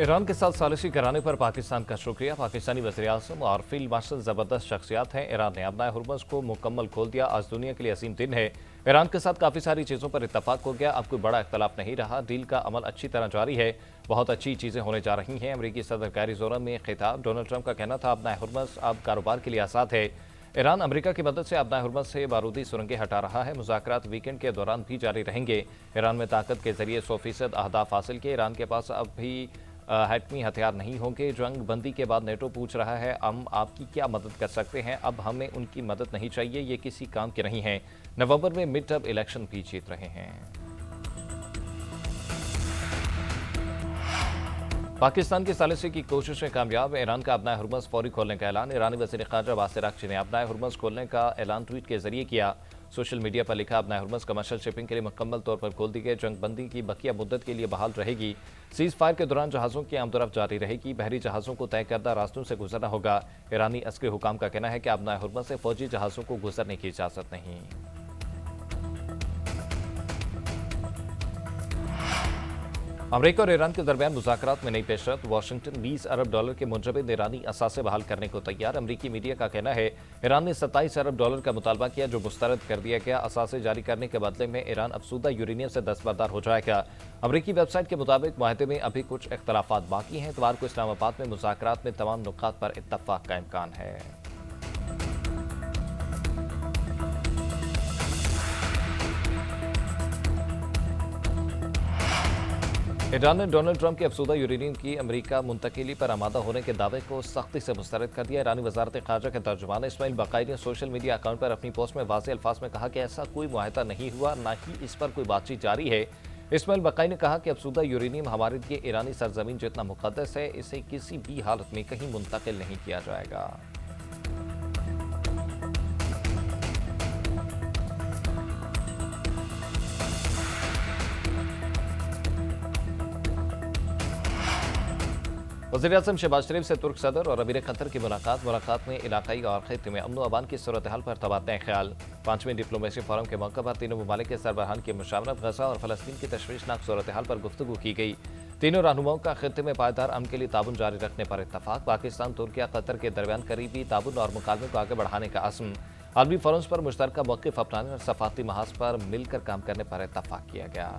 Iran के साथ सालिशी कराने पर पाकिस्तान का शुक्रिया। पाकिस्तानी वज़ीर-ए-आज़म और फील्ड मार्शल ज़बरदस्त शख्सियात हैं। ईरान ने अपना हुर्मुज़ को मुकम्मल खोल दिया। आज दुनिया के लिए अजीम दिन है। ईरान के साथ काफ़ी सारी चीज़ों पर इत्तफाक हो गया। अब कोई बड़ा इख्तलाफ नहीं रहा। डील का अमल अच्छी तरह जारी है। बहुत अच्छी चीज़ें होने जा रही हैं। अमरीकी सदर कैरी ज़ोरम में खिताब। डोनाल्ड ट्रंप का कहना था अपना हुर्मुज़ अब कारोबार के लिए आज़ाद है। ईरान अमेरिका की मदद से अपना हुर्मुज़ से बारूदी सुरंगें हटा रहा है। मुज़ाकरात वीकेंड के दौरान भी जारी रहेंगे। ईरान में ताकत के जरिए 100% अहदाफ हासिल किए। ईरान के पास अब भी हैटमी हथियार नहीं होंगे। जंग बंदी के बाद नेटो पूछ रहा है हम आपकी क्या मदद कर सकते हैं। अब हमें उनकी मदद नहीं चाहिए, ये किसी काम के नहीं हैं। नवंबर में मिड टर्म इलेक्शन भी जीत रहे हैं। पाकिस्तान की सालिसी की कोशिशें कामयाब। ईरान का अपना हुर्मुज़ फौरी खोलने का ऐलान। ईरानी वज़ीर ख़ारजा बासिर अक़ची ने अपना हुर्मुज़ खोलने का ऐलान ट्वीट के जरिए किया। सोशल मीडिया पर लिखा अपना हुर्मुज़ कमर्शियल शिपिंग के लिए मुकम्मल तौर पर खोल दी गई। जंग बंदी की बकिया मुद्दत के लिए बहाल रहेगी। सीज़ फायर के दौरान जहाज़ों की आमदोरफ्त जारी रहेगी। बहरी जहाज़ों को तय करदा रास्तों से गुजरना होगा। ईरानी अस्करी हुकाम का कहना है कि अपना हुर्मुज़ से फौजी जहाज़ों को गुजरने की इजाज़त नहीं। अमरीका और ईरान के दरमियान मुज़ाकरात में नई पेशरफ। वाशिंगटन 20 अरब डॉलर के मुंजमद ईरानी असासे बहाल करने को तैयार। अमरीकी मीडिया का कहना है ईरान ने 27 अरब डॉलर का मुतालबा किया जो मुस्तरद कर दिया गया। असासे जारी करने के बदले में ईरान अफसूदा यूरेनियम से दस्तबरदार हो जाएगा। अमरीकी वेबसाइट के मुताबिक मुआहदे में अभी कुछ इख्तलाफात बाकी हैं। इतवार को इस्लामाबाद में मुज़ाकरात में तमाम नुकात पर इत्तफाक का इम्कान है। ईरान ने डोनाल्ड ट्रंप के अफसूदा यूरेनियम की अमरीका मुंतकिली पर आमादा होने के दावे को सख्ती से मुस्तरद कर दिया। ईरानी वजारत खारजा के तर्जुमान इस्माइल बकाई ने सोशल मीडिया अकाउंट पर अपनी पोस्ट में वाज़ेह अल्फाज में कहा कि ऐसा कोई मुआहदा नहीं हुआ, ना ही इस पर कोई बातचीत जारी है। इस्माइल बकाई ने कहा कि अफसूदा यूरेनियम हमारे लिए ईरानी सरजमीन जितना मुकद्दस है, इसे किसी भी हालत में कहीं मुंतकिल नहीं किया जाएगा। वज़ीर-ए-आज़म शहबाज शरीफ से तुर्क सदर और अमीर कतर की मुलाकात में इलाकाई और खित्ते में अमन व अमान की सूरत हाल पर तबादला ख्याल। 5वें डिप्लोमेसी फोरम के मौके पर तीनों ममालिक के सरबराहान की मुशावरत। गजा और फलस्तीन की तशवीशनाक सूरत हाल पर गुफ्तगू की गई। तीनों रहनुमाओं का खित्ते में पायदार अमन के लिए ताबुन जारी रखने पर इत्तफाक। पाकिस्तान तुर्किया कतर के दरमियान करीबी ताबुन और मुकालमे को आगे बढ़ाने का अज़्म। आलमी फोरम्स पर मुश्तरका मौक़िफ़ अपनाने और सफ़ारती महाज पर मिलकर काम करने पर इत्तफाक किया गया।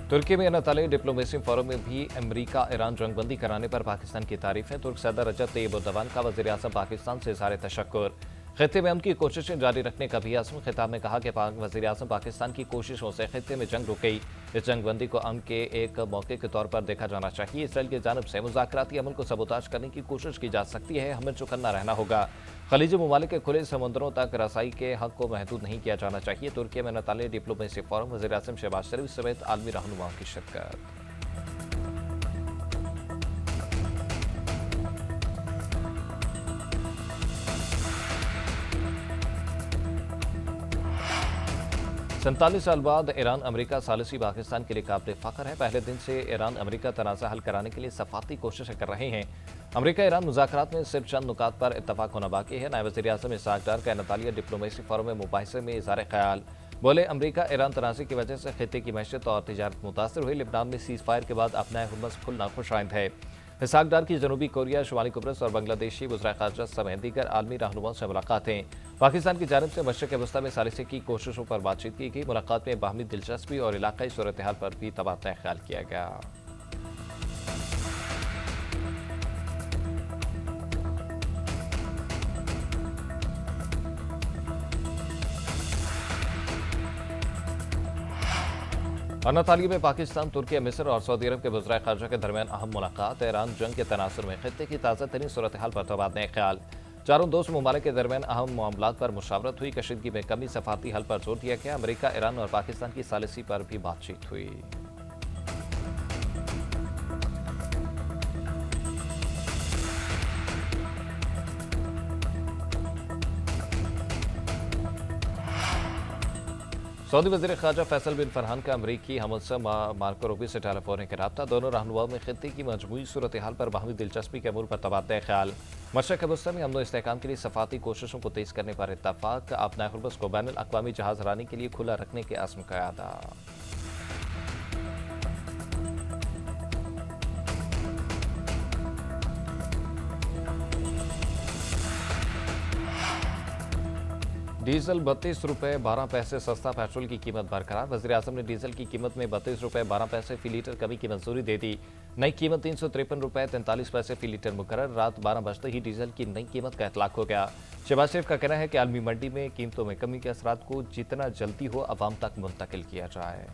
तुर्की में अनाताली डिप्लोमेसी फोरम में भी अमरीका ईरान जंगबंदी कराने पर पाकिस्तान की तारीफ है। तुर्क सदर रजब तैयब एर्दोगान का वज़ीर-ए-आज़म पाकिस्तान से इज़हार तशक्कुर। खित्ते में उनकी कोशिशें जारी रखने का भी आज़म। खिताब में कहा कि वज़ीर-ए-आज़म पाकिस्तान की कोशिशों से खित्ते में जंग रुक गई। इस जंगबंदी को अमन के एक मौके के तौर पर देखा जाना चाहिए। इसराइल की जानिब से मुज़ाकराती अमल को सबूताज करने की कोशिश की जा सकती है। हमें चौकन्ना रहना होगा। खलीजी ममालिक के खुले समुद्रों तक रसाई के हक को महदूद नहीं किया जाना चाहिए। तुर्की में अनाताली डिप्लोमेसी फोरम, वज़ीर-ए-आज़म शहबाज शरीफ समेत आलमी रहनुमाओं की शिरकत। सैंतालीस साल बाद ईरान अमरीका सालिसी पाकिस्तान के लिए काबिल फ़ख्र है। पहले दिन से ईरान अमरीका तनाज़ा हल कराने के लिए सफ़ाती कोशिशें कर रहे हैं। अमरीका ईरान मुज़ाकरात में सिर्फ चंद नुकात पर इत्तफाक होना बाकी है। नायब वज़ीर-ए-आज़म इसहाक डार का अनातालिया डिप्लोमेसी फोरम में मुबाहिसे में इज़हार ख़याल। बोले अमरीका ईरान तनाज़े की वजह से खित्ते की मैशत और तिजारत मुतासर हुई। लिबनान में सीज़ फायर के बाद अपना हुर्मुज़ खुलना खुशाइंद है। इसहाक डार की जनूबी कोरिया, शुमाली कुब्रस और बांग्लादेशी वज़ीर ख़ारजा समेत दीगर आलमी रहनुमाओं से मुलाकातें। पाकिस्तान की जानिब से मशरिक़ वस्ता में सालिसी की कोशिशों पर बातचीत की गई। मुलाकात में बाहमी दिलचस्पी और इलाकाई सूरत हाल पर भी तबादला ख्याल किया गया। अनातालिया में पाकिस्तान, तुर्की, मिस्र और सऊदी अरब के वज़ीर ख़ारजा के दरमियान अहम मुलाकात। ईरान जंग के तनासुर में खित्ते की ताज़ा तरीन सूरत हाल पर तबादला ख्याल। चारों दोस्त ममालिक के दरमियान अहम मामलात पर मुशावरत हुई। कशीदगी में कमी, सफ़ारती हल पर जोर दिया गया। अमरीका, ईरान और पाकिस्तान की सालिसी पर भी बातचीत हुई। सऊदी वज़ीर ख़ारजा फैसल बिन फरहान का अमरीकी हमसफ़र मार्को रूबी से टेलीफोनिक रब्ता। दोनों रहनुमाओं में खित्ते की मजमूई सूरत हाल पर बाहमी दिलचस्पी के अमूर पर तबादला ख्याल। मशरक़ वस्ती में अमन व इस्तेहकाम के लिए सफ़ाती कोशिशों को तेज़ करने पर इत्तफ़ाक़। अपना हुर्मुज़ को बैनुल अक़वामी जहाज़रानी के लिए खुला रखने के अज़्म का अदा। डीजल 32 रुपये 12 पैसे सस्ता, पेट्रोल की कीमत बरकरार। वज़ीर-ए-आज़म ने डीजल की कीमत में 32 रुपये 12 पैसे फी लीटर कमी की मंजूरी दे दी। नई कीमत 353 रुपये 43 पैसे फी लीटर मुकर्रर। रात 12 बजते ही डीजल की नई कीमत का इतलाक हो गया। शहबाज शरीफ का कहना है कि आलमी मंडी में कीमतों में कमी के असरात को जितना जल्दी हो अवाम तक मुंतकिल किया जाए।